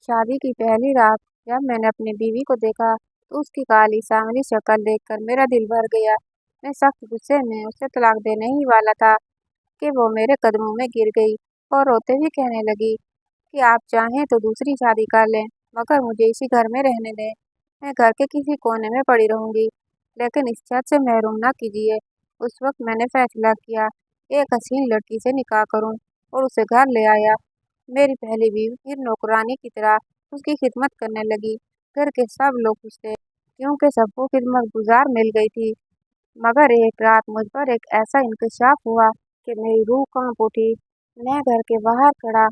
शादी की पहली रात जब मैंने अपनी बीवी को देखा तो उसकी काली सांवली शक्ल देखकर मेरा दिल भर गया। मैं सख्त गुस्से में उसे तलाक देने ही वाला था कि वो मेरे कदमों में गिर गई और रोते हुए कहने लगी कि आप चाहें तो दूसरी शादी कर लें, मगर मुझे इसी घर में रहने दें। मैं घर के किसी कोने में पड़ी रहूंगी, लेकिन इस छत से महरूम ना कीजिए। उस वक्त मैंने फैसला किया, एक हसीन लड़की से निकाह करूं और उसे घर ले आया। मेरी पहली बीवी फिर नौकरानी की तरह उसकी खिदमत करने लगी। घर के सब लोग खुश थे, क्योंकि सबको खिदमत गुजार मिल गई थी। मगर एक रात मुझ पर एक ऐसा इंकशाफ हुआ कि मेरी रूह कांप उठी। मैं घर के बाहर खड़ा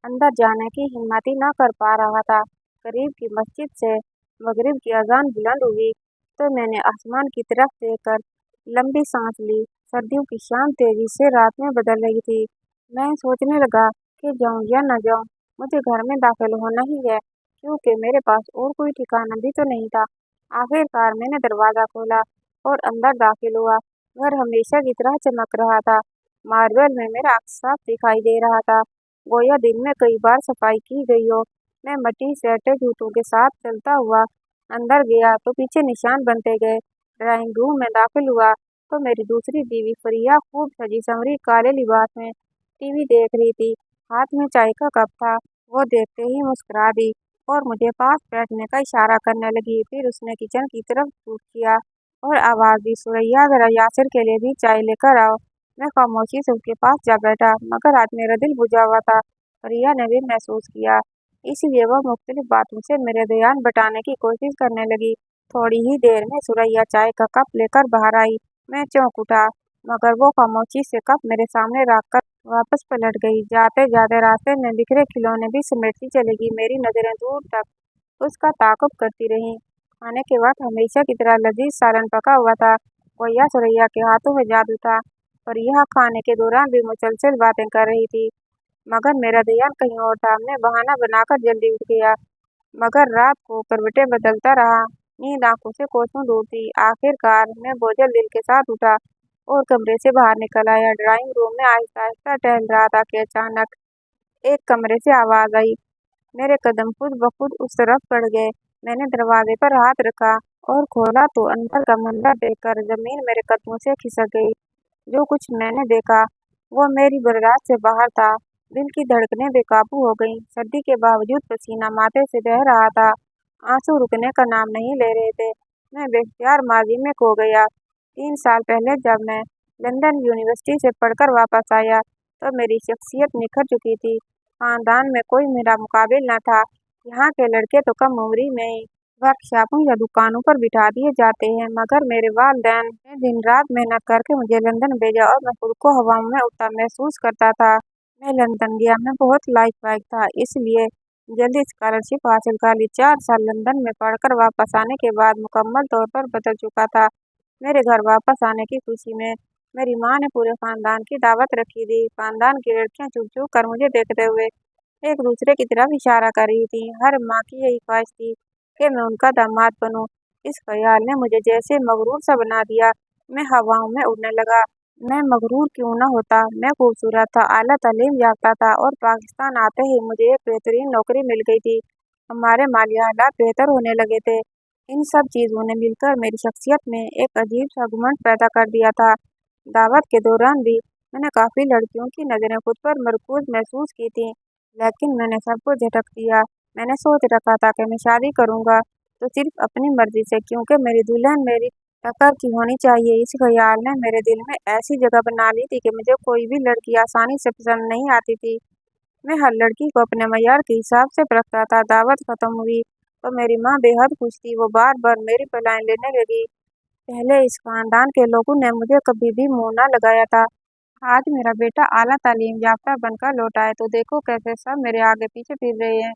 अंदर जाने की हिम्मत ही न कर पा रहा था। करीब की मस्जिद से मगरिब की अजान बुलंद हुई तो मैंने आसमान की तरफ देखकर लंबी सांस ली। सर्दियों की शाम तेजी से रात में बदल रही थी। मैं सोचने लगा कि जाऊं या न जाऊं, मुझे घर में दाखिल होना ही है, क्योंकि मेरे पास और कोई ठिकाना भी तो नहीं था। आखिरकार मैंने दरवाज़ा खोला और अंदर दाखिल हुआ। घर हमेशा की तरह चमक रहा था। मार्बल में मेरा अक्स साफ दिखाई दे रहा था, गोया दिन में कई बार सफाई की गई हो। मैं मट्टी से अटे जूतों के साथ चलता हुआ अंदर गया तो पीछे निशान बनते गए। ड्राइंग रूम में दाखिल हुआ तो मेरी दूसरी बीवी फरिया खूब सजी संवरी काले लिबास में टीवी देख रही थी। हाथ में चाय का कप था। वो देखते ही मुस्कुरा दी और मुझे पास बैठने का इशारा करने लगी। फिर उसने किचन की तरफ रुख किया और आवाज़ दी, सुरैया जरा यासिर के लिए भी चाय लेकर आओ। मैं खामोशी से उसके पास जा बैठा, मगर आज मेरा दिल बुझा हुआ था। फरिया ने भी महसूस किया, इसलिए वह मुख्तलिफ बातों से मेरे ध्यान बटाने की कोशिश करने लगी। थोड़ी ही देर में सुरैया चाय का कप लेकर बाहर आई। मैं चौंक उठा, मगर वो खामोशी से कप मेरे सामने रखकर वापस पलट गई। जाते जाते रास्ते में बिखरे खिलौने भी समेटती चली गई। मेरी नज़रें दूर तक उसका ताक़ुब करती रहीं। खाने के वक्त हमेशा की तरह लजीज सालन पका हुआ था। गोया सुरैया के हाथों में जादू था। और यह खाने के दौरान भी मुसलसल बातें कर रही थी, मगर मेरा ध्यान कहीं और था। मैं बहाना बनाकर जल्दी उठ गया, मगर रात को करवटें बदलता रहा। नींद आंखों से कोसों दूर थी। आखिरकार मैं बोझल दिल के साथ उठा और कमरे से बाहर निकल आया। ड्राइंग रूम में आहिस्ता आहिस्ता टहल रहा था कि अचानक एक कमरे से आवाज़ आई। मेरे कदम खुद ब खुद उस तरफ बढ़ गए। मैंने दरवाजे पर हाथ रखा और खोला तो अंदर का मंजर देखकर जमीन मेरे कदमों से खिसक गई। जो कुछ मैंने देखा वो मेरी बर्दाश्त से बाहर था। दिल की धड़कनें बेकाबू हो गईं। सर्दी के बावजूद पसीना माथे से बह रहा था। आंसू रुकने का नाम नहीं ले रहे थे। मैं बेख्तियार माजी में खो गया। 3 साल पहले जब मैं लंदन यूनिवर्सिटी से पढ़कर वापस आया तो मेरी शख्सियत निखर चुकी थी। खानदान में कोई मेरा मुकाबिल न था। यहाँ के लड़के तो कम उम्री में ही वर्कशॉपों या दुकानों पर बिठा दिए जाते हैं, मगर मेरे वालिदैन ने दिन रात मेहनत करके मुझे लंदन भेजा और मैं खुद को हवाओं में उड़ता महसूस करता था। मैं लंदन गया, मैं बहुत लाइक वाइक था, इसलिए जल्दी स्कॉलरशिप हासिल कर ली। 4 साल लंदन में पढ़कर वापस आने के बाद मुकम्मल तौर पर बदल चुका था। मेरे घर वापस आने की खुशी में मेरी माँ ने पूरे खानदान की दावत रखी थी। खानदान की लड़कियां चुप चुप कर मुझे देखते हुए एक दूसरे की तरफ इशारा कर रही थी। हर माँ की यही ख्वाहिश थी कि मैं उनका दामाद बनूं। इस ख्याल ने मुझे जैसे मगरूर सा बना दिया। मैं हवाओं में उड़ने लगा। मैं मगरूर क्यों न होता। मैं खूबसूरत था, आला तालीम याफ्ता था और पाकिस्तान आते ही मुझे एक बेहतरीन नौकरी मिल गई थी। हमारे माली हालात बेहतर होने लगे थे। इन सब चीज़ों ने मिलकर मेरी शख्सियत में एक अजीब सा घमंड पैदा कर दिया था। दावत के दौरान भी मैंने काफ़ी लड़कियों की नज़रें खुद पर मरकूज महसूस की थी, लेकिन मैंने सबको झटक दिया। मैंने सोच रखा था कि मैं शादी करूंगा तो सिर्फ अपनी मर्जी से, क्योंकि मेरी दुल्हन मेरी टक्कर की होनी चाहिए। इस ख्याल ने मेरे दिल में ऐसी जगह बना ली थी कि मुझे कोई भी लड़की आसानी से पसंद नहीं आती थी। मैं हर लड़की को अपने मयार के हिसाब से परखता था। दावत खत्म हुई तो मेरी माँ बेहद खुश थी। वो बार बार मेरी बलाएं लेने लगी। पहले इस खानदान के लोगों ने मुझे कभी भी मुंह न लगाया था। आज मेरा बेटा आला तालीम याफ्ता बनकर लौटा है तो देखो कैसे सब मेरे आगे पीछे फिर रहे हैं।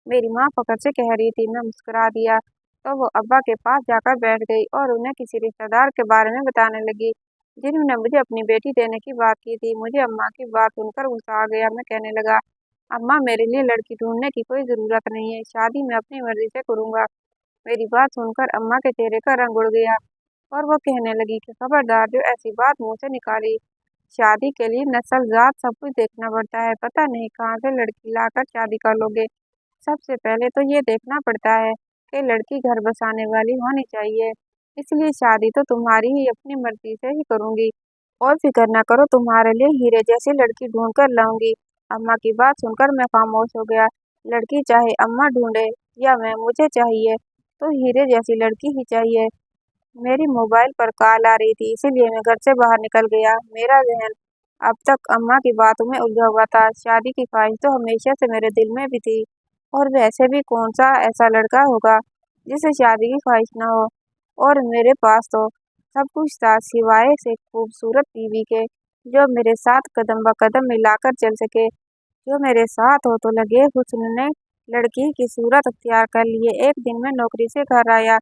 मेरी माँ फखर से कह रही थी। मैं मुस्कुरा दिया तो वो अब्बा के पास जाकर बैठ गई और उन्हें किसी रिश्तेदार के बारे में बताने लगी जिन्होंने मुझे अपनी बेटी देने की बात की थी। मुझे अम्मा की बात सुनकर गुस्सा आ गया। मैं कहने लगा, अम्मा मेरे लिए लड़की ढूंढने की कोई ज़रूरत नहीं है, शादी मैं अपनी मर्जी से करूँगा। मेरी बात सुनकर अम्मा के चेहरे का रंग उड़ गया और वो कहने लगी कि खबरदार जो ऐसी बात मुँह से निकाली। शादी के लिए नस्ल जात सब कुछ देखना पड़ता है, पता नहीं कहाँ से लड़की लाकर शादी कर लोगे। सबसे पहले तो ये देखना पड़ता है कि लड़की घर बसाने वाली होनी चाहिए, इसलिए शादी तो तुम्हारी ही अपनी मर्जी से ही करूंगी। और फिक्र ना करो, तुम्हारे लिए हीरे जैसी लड़की ढूंढ कर लाऊंगी। अम्मा की बात सुनकर मैं खामोश हो गया। लड़की चाहे अम्मा ढूंढे या मैं, मुझे चाहिए तो हीरे जैसी लड़की ही चाहिए। मेरी मोबाइल पर कॉल आ रही थी, इसीलिए मैं घर से बाहर निकल गया। मेरा जहन अब तक अम्मा की बातों में उलझा हुआ था। शादी की ख्वाहिश तो हमेशा से मेरे दिल में भी थी, और वैसे भी कौन सा ऐसा लड़का होगा जिसे शादी की ख्वाहिश ना हो। और मेरे पास तो सब कुछ था, सिवाय से खूबसूरत बीवी के, जो मेरे साथ कदम ब कदम मिलाकर चल सके। जो मेरे साथ हो तो लगे। हुस्न ने लड़की की सूरत अख्तियार कर लिए। एक दिन मैं नौकरी से घर आया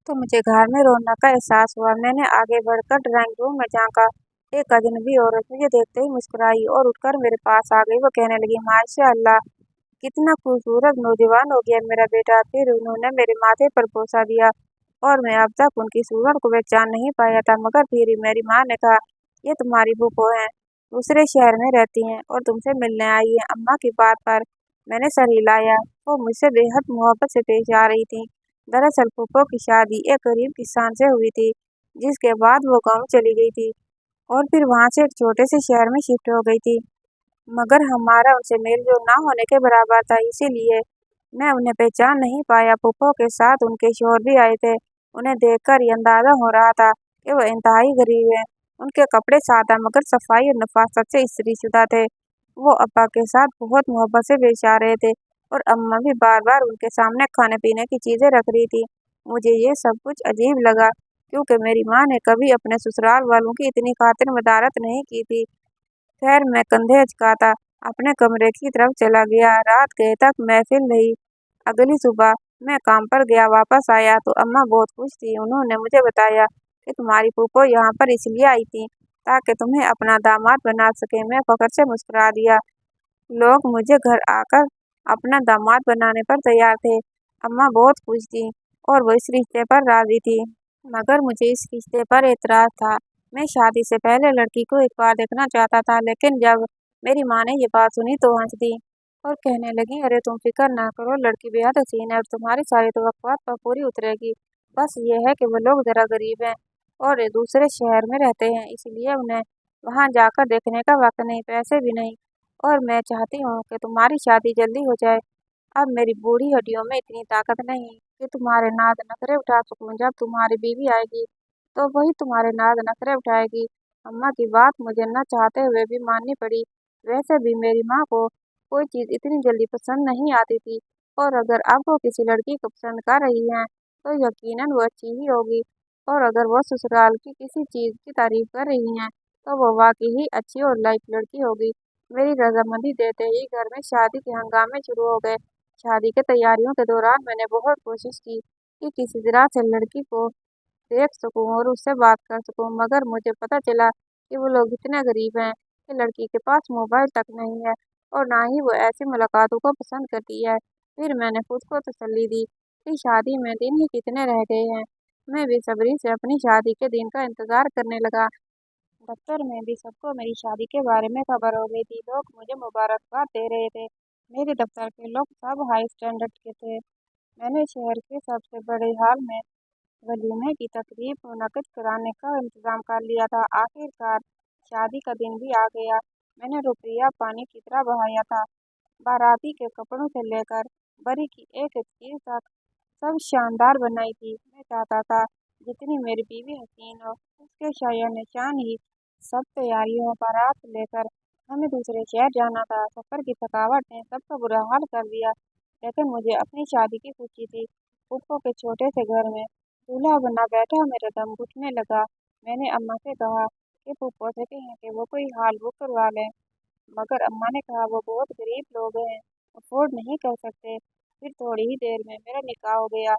तो मुझे घर में रौनक का एहसास हुआ। मैंने आगे बढ़कर ड्राइंग रूम में झांका। एक अजनबी औरत मुझे देखते ही मुस्कुराई और उठकर मेरे पास आ गई। वो कहने लगी, माशाअल्लाह, कितना खूबसूरत नौजवान हो गया मेरा बेटा। फिर उन्होंने मेरे माथे पर बोसा दिया, और मैं अब तक उनकी सूरत को पहचान नहीं पाया था। मगर फिर मेरी माँ ने कहा, ये तुम्हारी फूफो है, दूसरे शहर में रहती हैं और तुमसे मिलने आई है। अम्मा की बात पर मैंने सर हिलाया। वो मुझसे बेहद मोहब्बत से पेश आ रही थी। दरअसल फूफो की शादी एक गरीब किसान से हुई थी, जिसके बाद वो गाँव चली गई थी और फिर वहाँ से एक छोटे से शहर में शिफ्ट हो गई थी। मगर हमारा उनसे मेल-जोल ना होने के बराबर था, इसीलिए मैं उन्हें पहचान नहीं पाया। फूफो के साथ उनके शौहर भी आए थे। उन्हें देखकर ये अंदाजा हो रहा था कि वो इंतहाई गरीब हैं। उनके कपड़े सादा मगर सफाई और नफासत से इस्त्री-शुदा थे। वो अब्बा के साथ बहुत मोहब्बत से पेश आ रहे थे, और अम्मा भी बार-बार उनके सामने खाने-पीने की चीज़ें रख रही थी। मुझे ये सब कुछ अजीब लगा, क्योंकि मेरी माँ ने कभी अपने ससुराल वालों की इतनी खातिर मदारत नहीं की थी। खैर, मैं कंधे अचकाता अपने कमरे की तरफ चला गया। रात गए तक महफिल रही। अगली सुबह मैं काम पर गया, वापस आया तो अम्मा बहुत खुश थी। उन्होंने मुझे बताया कि तुम्हारी फूफो यहाँ पर इसलिए आई थी ताकि तुम्हें अपना दामाद बना सके। मैं फख्र से मुस्कुरा दिया। लोग मुझे घर आकर अपना दामाद बनाने पर तैयार थे। अम्मा बहुत खुश थी और वो इस रिश्ते पर राजी थी। मगर मुझे इस रिश्ते पर एतराज था। मैं शादी से पहले लड़की को एक बार देखना चाहता था, लेकिन जब मेरी माँ ने ये बात सुनी तो हंस दी और कहने लगी, अरे तुम फिक्र ना करो, लड़की बेहद हसीन है और तुम्हारी सारी तवक्कुआत पर पूरी उतरेगी। बस ये है कि वो लोग जरा गरीब हैं और दूसरे शहर में रहते हैं, इसलिए उन्हें वहाँ जाकर देखने का वक्त नहीं, पैसे भी नहीं। और मैं चाहती हूँ कि तुम्हारी शादी जल्दी हो जाए। अब मेरी बूढ़ी हड्डियों में इतनी ताकत नहीं कि तुम्हारे नाज नखरे उठा सकूं। जब तुम्हारी बीवी आएगी तो वही तुम्हारे नाज नखरे उठाएगी। अम्मा की बात मुझे न चाहते हुए भी माननी पड़ी। वैसे भी मेरी माँ को कोई चीज़ इतनी जल्दी पसंद नहीं आती थी, और अगर अब वो किसी लड़की को पसंद कर रही हैं तो यकीनन वो अच्छी ही होगी, और अगर वो ससुराल की किसी चीज़ की तारीफ कर रही हैं तो वो वाकई ही अच्छी और लायक लड़की होगी। मेरी रजामंदी देते ही घर में शादी के हंगामे शुरू हो गए। शादी की तैयारियों के दौरान मैंने बहुत कोशिश की कि किसी तरह से लड़की को देख सकूं और उससे बात कर सकूं, मगर मुझे पता चला कि वो लोग इतने गरीब हैं कि लड़की के पास मोबाइल तक नहीं है, और ना ही वो ऐसी मुलाकातों को पसंद करती है। फिर मैंने खुद को तसल्ली दी कि शादी में दिन ही कितने रह गए हैं। मैं बेसब्री से अपनी शादी के दिन का इंतजार करने लगा। दफ्तर में भी सबको मेरी शादी के बारे में खबर हो गई थी। लोग मुझे मुबारकबाद दे रहे थे। मेरे दफ्तर के लोग सब हाई स्टैंडर्ड के थे। मैंने शहर के सबसे बड़े हॉल में वलीमे की तकरीब मुनक्किद कराने का इंतजाम कर लिया था। आखिरकार शादी का दिन भी आ गया। मैंने रुपया पानी की तरह बहाया था। बाराती के कपड़ों से लेकर बरी की एक एक चीज तक सब शानदार बनाई थी। मैं चाहता था जितनी मेरी बीवी हसीन हो, उसके शाया निशान ही सब तैयारी हो। बारात लेकर हमें दूसरे शहर जाना था। सफर की थकावट ने सबका बुरा हाल कर दिया, लेकिन मुझे अपनी शादी की खुशी थी। फूफो के छोटे से घर में दूल्हा बना बैठा मेरा दम घुटने लगा। मैंने अम्मा से कहा कि फूफो से कहें कि वो कोई हॉल बुक करवा लें, मगर अम्मा ने कहा वो बहुत गरीब लोग हैं, अफोर्ड नहीं कर सकते। फिर थोड़ी ही देर में मेरा निकाह हो गया।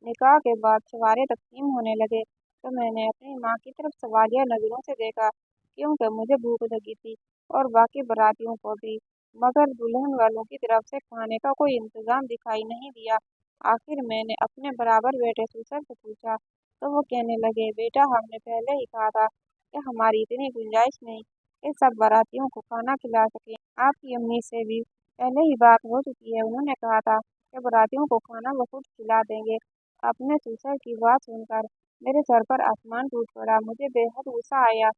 निकाह के बाद सवारे तकसीम होने लगे तो मैंने अपनी माँ की तरफ सवालिया नजरों से देखा, क्योंकि मुझे भूख लगी थी और बाकी बारातियों को भी। मगर दुल्हन वालों की तरफ से खाने का कोई इंतजाम दिखाई नहीं दिया। आखिर मैंने अपने बराबर बैठे सुसर से पूछा तो वो कहने लगे, बेटा हमने पहले ही कहा था कि हमारी इतनी गुंजाइश नहीं कि सब बारातियों को खाना खिला सके। आपकी अम्मी से भी पहले ही बात हो चुकी है, उन्होंने कहा था कि बारातियों को खाना वो खुद खिला देंगे। अपने ससुर की बात सुनकर मेरे सर पर आसमान टूट पड़ा। मुझे बेहद गुस्सा आया।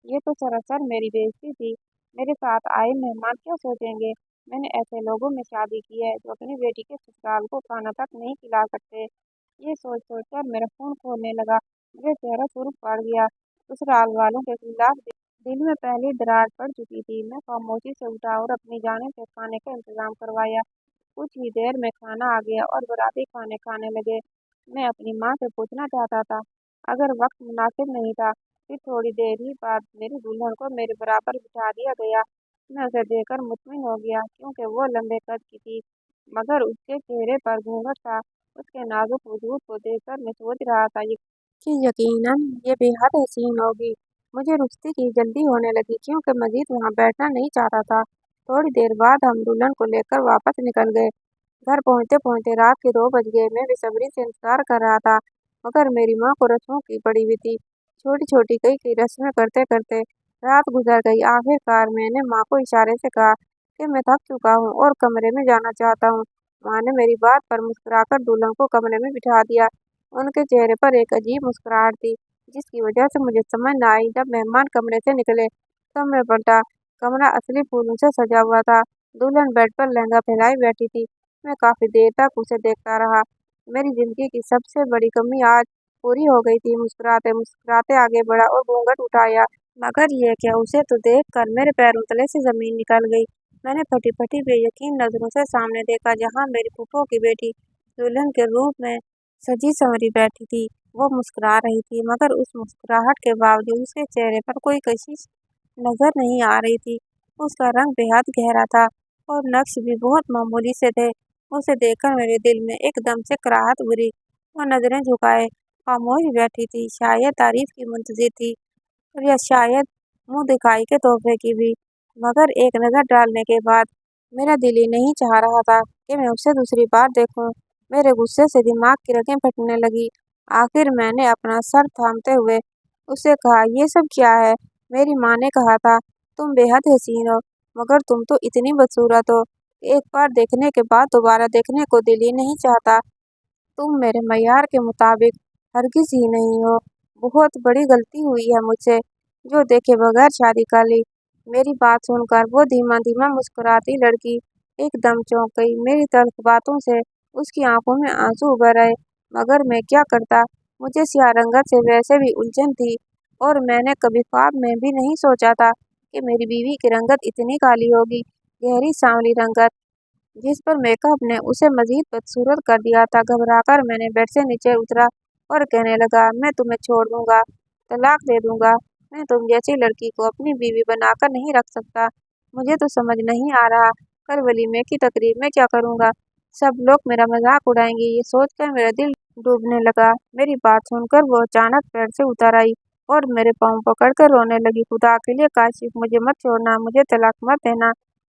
ये तो सरासर मेरी बेइज्जती थी। मेरे साथ आए मेहमान क्या सोचेंगे? मैंने ऐसे लोगों में शादी की है जो अपनी बेटी के ससुराल को खाना तक नहीं खिला सकते। ये सोच सोचकर मेरा खून खौलने लगा। मेरा चेहरा सुर्ख पड़ गया। ससुराल वालों के खिलाफ दिल में पहले दरार पड़ चुकी थी। मैं खामोशी से उठा और अपनी जाने से खाने का इंतजाम करवाया। कुछ ही देर में खाना आ गया और बाराती खाने खाने लगे। मैं अपनी माँ से पूछना चाहता था, अगर वक्त मुनासिब नहीं था। फिर थोड़ी देर ही बाद मेरी दुल्हन को मेरे बराबर बिठा दिया गया। मैं उसे देखकर मुतमिन हो गया क्योंकि वो लंबे कद की थी, मगर उसके चेहरे पर घूंघट था। उसके नाजुक वजूद को देखकर मैं सोच रहा था कि यकीनन ये बेहद हसीन होगी। मुझे रुश्ती की जल्दी होने लगी क्योंकि मजीद वहाँ बैठना नहीं चाहता था। थोड़ी देर बाद हम दुल्हन को लेकर वापस निकल गए। घर पहुँचते पहुँचते रात के 2 बज गए। मैं बेसब्री से इंतजार कर रहा था, मगर मेरी माँ को रस्मों की पड़ी हुई थी। छोटी छोटी कई रस्में करते करते रात गुजर गई। आखिरकार मैंने माँ को इशारे से कहा कि मैं थक चुका हूँ और कमरे में जाना चाहता हूँ। माँ ने मेरी बात पर मुस्कुराकर दुल्हन को कमरे में बिठा दिया। उनके चेहरे पर एक अजीब मुस्कुराहट थी, जिसकी वजह से मुझे समझ न आई। जब मेहमान कमरे से निकले तब मैं पलटा। कमरा असली फूलों से सजा हुआ था। दुल्हन बेड पर लहंगा फैलाई बैठी थी। मैं काफी देर तक उसे देखता रहा। मेरी जिंदगी की सबसे बड़ी कमी आज पूरी हो गई थी। मुस्कुराते मुस्कुराते आगे बढ़ा और घूंघट उठाया, मगर ये क्या, उसे तो देखकर मेरे पैरों तले से जमीन निकल गई। मैंने फटी फटी बेयकीन नजरों से सामने देखा, जहाँ मेरी फूफो की बेटी दुल्हन के रूप में सजी संवरी बैठी थी। वो मुस्कुरा रही थी, मगर उस मुस्कुराहट के बावजूद उसके चेहरे पर कोई कशिश नजर नहीं आ रही थी। उसका रंग बेहद गहरा था और नक्श भी बहुत मामूली से थे। उसे देखकर मेरे दिल में एकदम से कराहत उभरी। वो नजरें झुकाए खामोश बैठी थी, शायद तारीफ की मुंतजिर थी और या शायद मुंह दिखाई के तोहफे की भी। मगर एक नजर डालने के बाद मेरा दिल ही नहीं चाह रहा था कि मैं उसे दूसरी बार देखूं। मेरे गुस्से से दिमाग की रगें फटने लगी। आखिर मैंने अपना सर थामते हुए उससे कहा, ये सब क्या है? मेरी माँ ने कहा था तुम बेहद हसीन हो, मगर तुम तो इतनी बदसूरत हो कि एक बार देखने के बाद दोबारा देखने को दिल ही नहीं चाहता। तुम मेरे मयार के मुताबिक हरगिज ही नहीं हो। बहुत बड़ी गलती हुई है मुझसे, जो देखे बगैर शादी कर ली। मेरी बात सुनकर वो धीमा धीमा मुस्कुराती लड़की एकदम चौंक गई। मेरी तल्ख बातों से उसकी आंखों में आंसू उभर आए, मगर मैं क्या करता? मुझे स्याह रंगत से वैसे भी उलझन थी, और मैंने कभी ख्वाब में भी नहीं सोचा था कि मेरी बीवी की रंगत इतनी काली होगी। गहरी सांवली रंगत, जिस पर मेकअप ने उसे मजीद बदसूरत कर दिया था। घबराकर मैंने बेड से नीचे उतरा और कहने लगा, मैं तुम्हें छोड़ दूंगा, तलाक दे दूंगा। मैं तुम जैसी लड़की को अपनी बीवी बनाकर नहीं रख सकता। मुझे तो समझ नहीं आ रहा, कल वलीमे की तकरीब में क्या करूंगा? सब लोग मेरा मजाक उड़ाएंगे, ये सोचकर मेरा दिल डूबने लगा। मेरी बात सुनकर वो अचानक बेड से उतर आई और मेरे पाँव पकड़कर रोने लगी। खुदा के लिए काशिफ, मुझे मत छोड़ना, मुझे तलाक मत देना।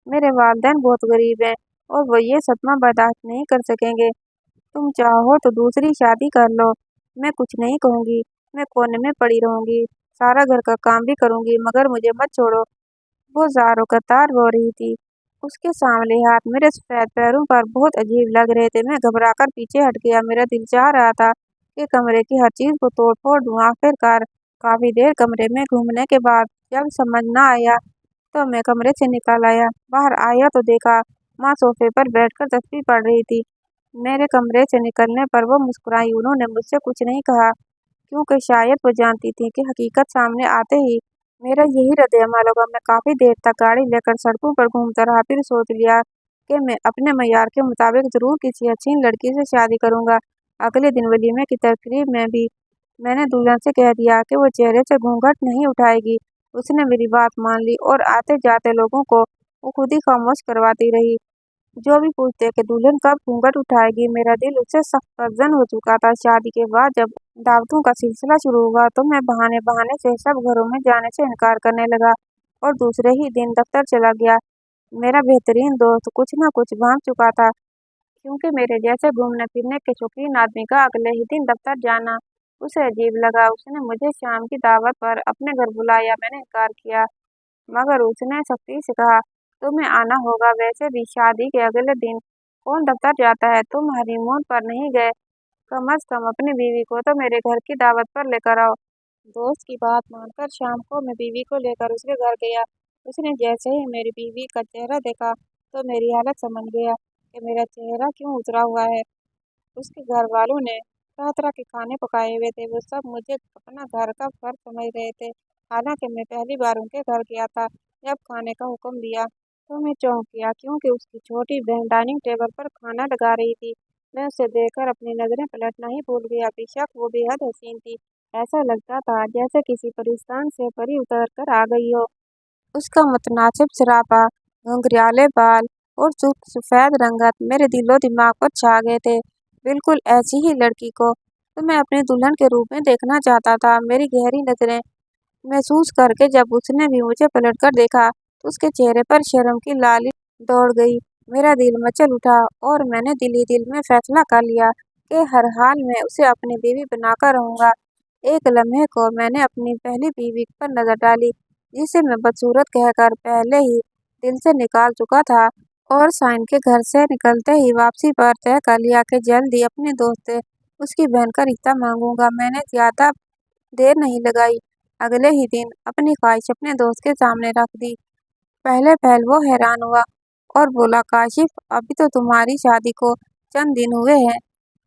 मेरे वालिदैन बहुत गरीब हैं और वो ये सदमा बर्दाश्त नहीं कर सकेंगे। तुम चाहो तो दूसरी शादी कर लो। मैं कुछ नहीं कहूँगी, मैं कोने में पड़ी रहूंगी, सारा घर का काम भी करूंगी, मगर मुझे मत छोड़ो। वो ज़ारो कतार रो रही थी। उसके सांवले हाथ मेरे सफ़ेद पैरों पर बहुत अजीब लग रहे थे। मैं घबराकर पीछे हट गया। मेरा दिल चाह रहा था कि कमरे की हर चीज़ को तोड़ फोड़ दूं। आखिरकार काफ़ी देर कमरे में घूमने के बाद जब समझ न आया तो मैं कमरे से निकल आया। बाहर आया तो देखा माँ सोफे पर बैठकर तस्बीह पढ़ रही थी। मेरे कमरे से निकलने पर वो मुस्कुराई। उन्होंने मुझसे कुछ नहीं कहा, क्योंकि शायद वो जानती थी कि हकीकत सामने आते ही मेरा यही रद्द-ए-अमल होगा। मैं काफ़ी देर तक गाड़ी लेकर सड़कों पर घूमता रहा। फिर सोच लिया कि मैं अपने मयार के मुताबिक ज़रूर किसी हसीन लड़की से शादी करूंगा। अगले दिन वलीमे की तकरीब में भी मैंने दुल्हन से कह दिया कि वो चेहरे से घूंघट नहीं उठाएगी। उसने मेरी बात मान ली और आते जाते लोगों को वो खुद ही खामोश करवाती रही, जो भी पूछते कि दुल्हन कब घूंघट उठाएगी। मेरा दिल उससे सख्त गमगीन हो चुका था। शादी के बाद जब दावतों का सिलसिला शुरू हुआ तो मैं बहाने बहाने से सब घरों में जाने से इनकार करने लगा और दूसरे ही दिन दफ्तर चला गया। मेरा बेहतरीन दोस्त कुछ न कुछ भांप चुका था, क्योंकि मेरे जैसे घूमने फिरने के शौकीन आदमी का अगले ही दिन दफ्तर जाना उसे अजीब लगा। उसने मुझे शाम की दावत पर अपने घर बुलाया। मैंने इनकार किया, मगर उसने सख्ती से कहा, तुम्हें आना होगा। वैसे भी शादी के अगले दिन कौन दफ्तर जाता है? तुम हनीमून पर नहीं गए? कम अज कम अपनी बीवी को तो मेरे घर की दावत पर लेकर आओ। दोस्त की बात मानकर शाम को मैं बीवी को लेकर उसके घर गया। उसने जैसे ही मेरी बीवी का चेहरा देखा तो मेरी हालत समझ गया कि मेरा चेहरा क्यों उतरा हुआ है। उसके घर वालों ने तरह तरह के खाने पकाए हुए थे। वो सब मुझे अपना घर का फर्ज समझ रहे थे। हालांकि मैं पहली बार उनके घर गया था। जब खाने का हुक्म दिया तो मैं चौंक गया, क्योंकि उसकी छोटी बहन डाइनिंग टेबल पर खाना लगा रही थी। मैं उसे देखकर अपनी नजरें पलटना ही भूल गया। बेशक वो बेहद हसीन थी। ऐसा लगता था जैसे किसी परिस्तान से परी उतर कर आ गई हो। उसका मुतनासिब सरापा, घुंघराले बाल और सफ़ेद रंगत मेरे दिलो दिमाग पर छा गए थे। बिल्कुल ऐसी ही लड़की को तो मैं अपनी दुल्हन के रूप में देखना चाहता था। मेरी गहरी नजरें महसूस करके जब उसने भी मुझे पलटकर देखा तो उसके चेहरे पर शर्म की लाली दौड़ गई। मेरा दिल मचल उठा और मैंने दिल ही दिल में फैसला कर लिया कि हर हाल में उसे अपनी बीवी बनाकर रहूंगा। एक लम्हे को मैंने अपनी पहली बीवी पर नजर डाली, जिसे मैं बदसूरत कहकर पहले ही दिल से निकाल चुका था, और साइन के घर से निकलते ही वापसी पर तय कर लिया कि जल्द ही अपने दोस्त से उसकी बहन का रिश्ता मांगूंगा। मैंने ज्यादा देर नहीं लगाई। अगले ही दिन अपनी ख्वाहिश अपने दोस्त के सामने रख दी। पहले पहल वो हैरान हुआ और बोला, काशिफ, अभी तो तुम्हारी शादी को चंद दिन हुए हैं।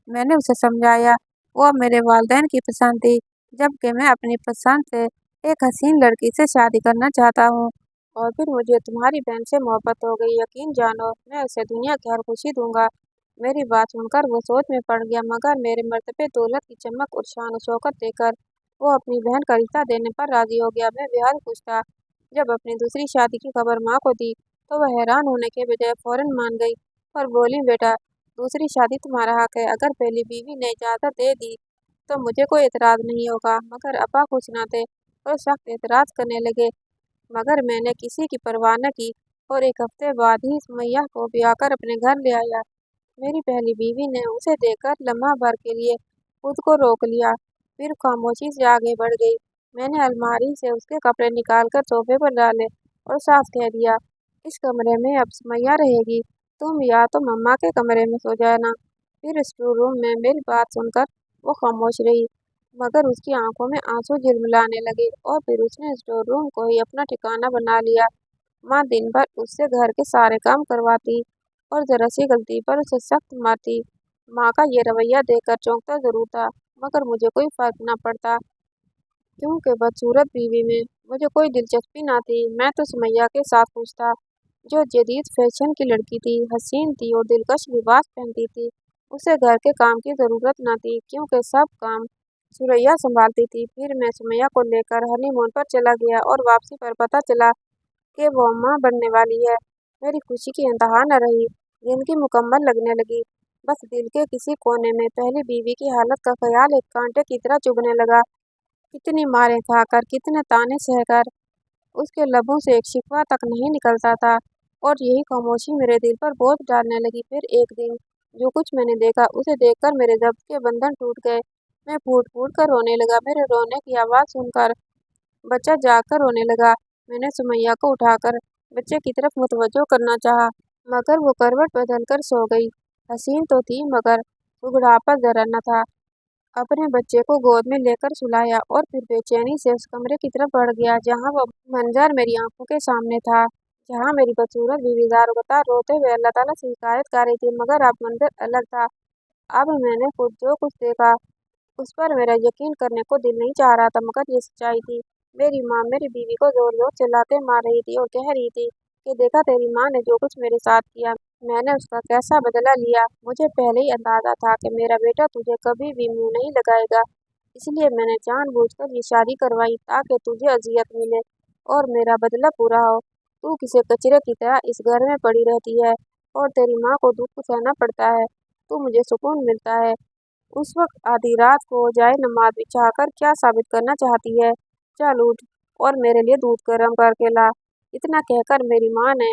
मैंने उसे समझाया वो अब मेरे वालिदैन की पसंद थी, जबकि मैं अपनी पसंद से एक हसीन लड़की से शादी करना चाहता हूँ। और फिर मुझे तुम्हारी बहन से मोहब्बत हो गई। यकीन जानो, मैं उसे दुनिया की हर खुशी दूंगा। मेरी बात सुनकर वो सोच में पड़ गया, मगर मेरे मर्तबे, दौलत की चमक और शान शौकत देकर वो अपनी बहन का रिश्ता देने पर राजी हो गया। मैं बेहद खुश था। जब अपनी दूसरी शादी की खबर माँ को दी तो वह हैरान होने के बजाय फौरन मान गई और बोली, बेटा, दूसरी शादी तुम्हारा हक है। अगर पहली बीवी ने इजाज़त दे दी तो मुझे कोई एतराज़ नहीं होगा। मगर अब्बा खुश न थे और सख्त एतराज़ करने लगे। मगर मैंने किसी की परवाह न की और एक हफ्ते बाद ही सुमैया को ब्याह कर अपने घर ले आया। मेरी पहली बीवी ने उसे देखकर लम्हा भर के लिए खुद को रोक लिया, फिर खामोशी से आगे बढ़ गई। मैंने अलमारी से उसके कपड़े निकालकर सोफे पर डाले और साफ कह दिया, इस कमरे में अब सुमैया रहेगी। तुम या तो मम्मा के कमरे में सो जाना। फिर स्टोर रूम में मेरी बात सुनकर वो खामोश रही, मगर उसकी आंखों में आंसू झिलमिलाने लगे और फिर उसने स्टोर रूम को ही अपना ठिकाना बना लिया। माँ दिन भर उससे घर के सारे काम करवाती और जरा सी गलती पर उसे सख्त मारती। माँ का ये रवैया देखकर चौंकता जरूर था, मगर मुझे कोई फर्क न पड़ता, क्योंकि बदसूरत बीवी में मुझे कोई दिलचस्पी न थी। मैं तो सुमैया के साथ खुश था, जो जदीद फैशन की लड़की थी, हसीन थी और दिलकश लिबास पहनती थी। उसे घर के काम की ज़रूरत न थी, क्योंकि सब काम सुरैया संभालती थी। फिर मैं सुमैया को लेकर हनीमून पर चला गया और वापसी पर पता चला कि वो माँ बनने वाली है। मेरी खुशी की इंतहा न रही। जिंदगी मुकम्मल लगने लगी। बस दिल के किसी कोने में पहली बीवी की हालत का ख्याल एक कांटे की तरह चुभने लगा। कितनी मारें खाकर, कितने ताने सहकर उसके लबों से एक शिकवा तक नहीं निकलता था, और यही खामोशी मेरे दिल पर बोझ डालने लगी। फिर एक दिन जो कुछ मैंने देखा, उसे देखकर मेरे ज़ब्त के बंधन टूट गए। मैं फूट फूट कर रोने लगा। मेरे रोने की आवाज़ सुनकर बच्चा जाकर रोने लगा। मैंने सुमैया को उठाकर बच्चे की तरफ मुतवज्जो करना चाहा, मगर वो करवट बदल कर सो गई। हसीन तो थी, मगर बुढ़ापा जरा न था। अपने बच्चे को गोद में लेकर सुलाया और फिर बेचैनी से उस कमरे की तरफ बढ़ गया जहाँ वो मंजर मेरी आंखों के सामने था, जहाँ मेरी बदसूरत बीवी ज़ार-ओ-क़तार रोते हुए अल्लाह ताला से शिकायत कर रही थी। मगर अब मंजर अलग था। अब मैंने खुद जो कुछ देखा उस पर मेरा यकीन करने को दिल नहीं चाह रहा था, मगर ये सच्चाई थी। मेरी माँ मेरी बीवी को जोर जोर से लाते मार रही थी और कह रही थी कि देखा, तेरी माँ ने जो कुछ मेरे साथ किया, मैंने उसका कैसा बदला लिया। मुझे पहले ही अंदाजा था कि मेरा बेटा तुझे कभी भी मुंह नहीं लगाएगा, इसलिए मैंने जानबूझकर ये शादी करवाई ताकि तुझे अजियत मिले और मेरा बदला पूरा हो। तू किसी कचरे की तरह इस घर में पड़ी रहती है और तेरी माँ को दुख सहना पड़ता है, तू मुझे सुकून मिलता है। उस वक्त आधी रात को जाए नमाज बिछाकर क्या साबित करना चाहती है? चल उठ और मेरे लिए दूध गर्म करके ला। इतना कहकर मेरी माँ ने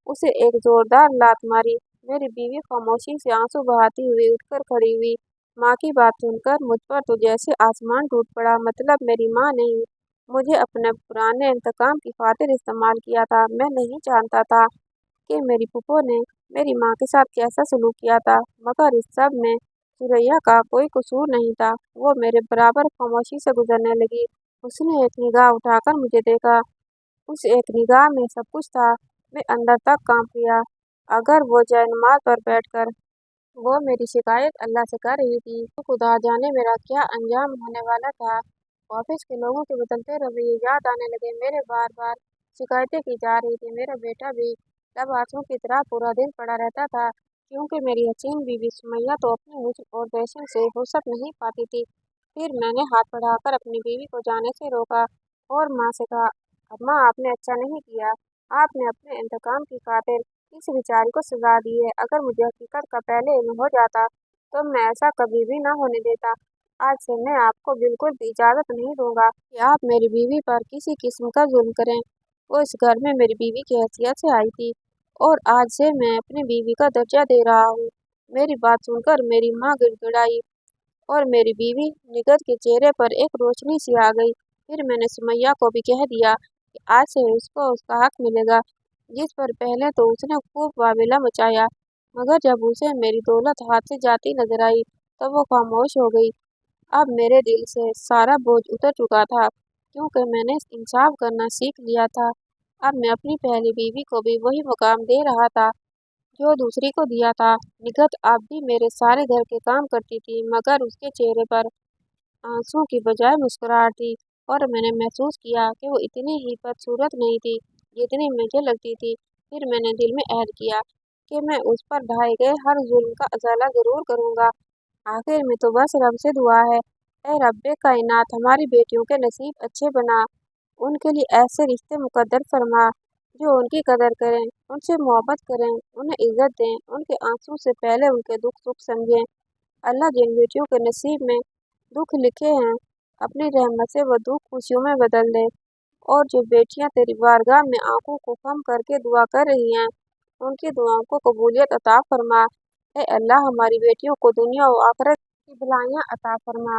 उसे एक जोरदार लात मारी। मेरी बीवी खामोशी से आंसू बहाती हुई उठकर खड़ी हुई। माँ की बात सुनकर मुझ पर तो जैसे आसमान टूट पड़ा। मतलब मेरी माँ ने ही मुझे अपने पुराने इंतकाम की खातिर इस्तेमाल किया था। मैं नहीं जानता था कि मेरी फूफो ने मेरी माँ के साथ कैसा सलूक किया था, मगर इस सब में सुरैया का कोई कसूर नहीं था। वो मेरे बराबर खामोशी से गुजरने लगी। उसने एक निगाह उठाकर मुझे देखा। उस एक निगाह में सब कुछ था। मैं अंदर तक कांप गया। अगर वो जयनमाज़ पर बैठकर वो मेरी शिकायत अल्लाह से कर रही थी, तो खुदा जाने मेरा क्या अंजाम होने वाला था। ऑफिस के लोगों के बदलते रवैये याद आने लगे। मेरे बार बार शिकायतें की जा रही थी। मेरा बेटा भी लबासों की तरह पूरा दिन पड़ा रहता था, क्योंकि मेरी हसीन बीवी सुमैया तो अपने हुस्न और फैशन से फुर्सत नहीं पाती थी। फिर मैंने हाथ बढ़ाकर अपनी बीवी को जाने से रोका और माँ से कहा, अम्मा आपने अच्छा नहीं किया। आपने अपने इंतकाम की खातिर इस बेचारी को सजा दी है। अगर मुझे हकीकत का पहले इल्म हो जाता तो मैं ऐसा कभी भी ना होने देता। आज से मैं आपको बिल्कुल भी इजाज़त नहीं दूंगा कि आप मेरी बीवी पर किसी किस्म का जुल्म करें। वो इस घर में मेरी बीवी की हैसियत से आई थी और आज से मैं अपनी बीवी का दर्जा दे रहा हूँ। मेरी बात सुनकर मेरी माँ गिड़गिड़ाई और मेरी बीवी निगत के चेहरे पर एक रोशनी सी आ गई। फिर मैंने सुमैया को भी कह दिया कि आज से उसको उसका हक मिलेगा, जिस पर पहले तो उसने खूब वाविला मचाया, मगर जब उसे मेरी दौलत हाथ से जाती नजर आई तो वो खामोश हो गई। अब मेरे दिल से सारा बोझ उतर चुका था, क्योंकि मैंने इंसाफ करना सीख लिया था। अब मैं अपनी पहली बीवी को भी वही मुकाम दे रहा था जो दूसरी को दिया था। निगत अब भी मेरे सारे घर के काम करती थी, मगर उसके चेहरे पर आंसू की बजाय मुस्कुराहट थी, और मैंने महसूस किया कि वो इतनी ही बदसूरत नहीं थी जितनी मुझे लगती थी। फिर मैंने दिल में अहद किया कि मैं उस पर ढाए गए हर जुल्म का अजाला जरूर करूंगा। आखिर में तो बस रब से दुआ है, ए रब्बे कायनात हमारी बेटियों के नसीब अच्छे बना, उनके लिए ऐसे रिश्ते मुकद्दर फरमा जो उनकी कदर करें, उनसे मोहब्बत करें, उन्हें इज्जत दें, उनके आंसू से पहले उनके दुख सुख समझें। अल्लाह जिन बेटियों के नसीब में दुख लिखे हैं, अपनी रहमत से वो दुख खुशियों में बदल दे। और जो बेटियां तेरी बारगाह में आंखों को कम करके दुआ कर रही हैं, उनकी दुआओं को कबूलियत अता फरमा। ए अल्लाह हमारी बेटियों को दुनिया और आखिरत की भलाइयाँ अता फरमा।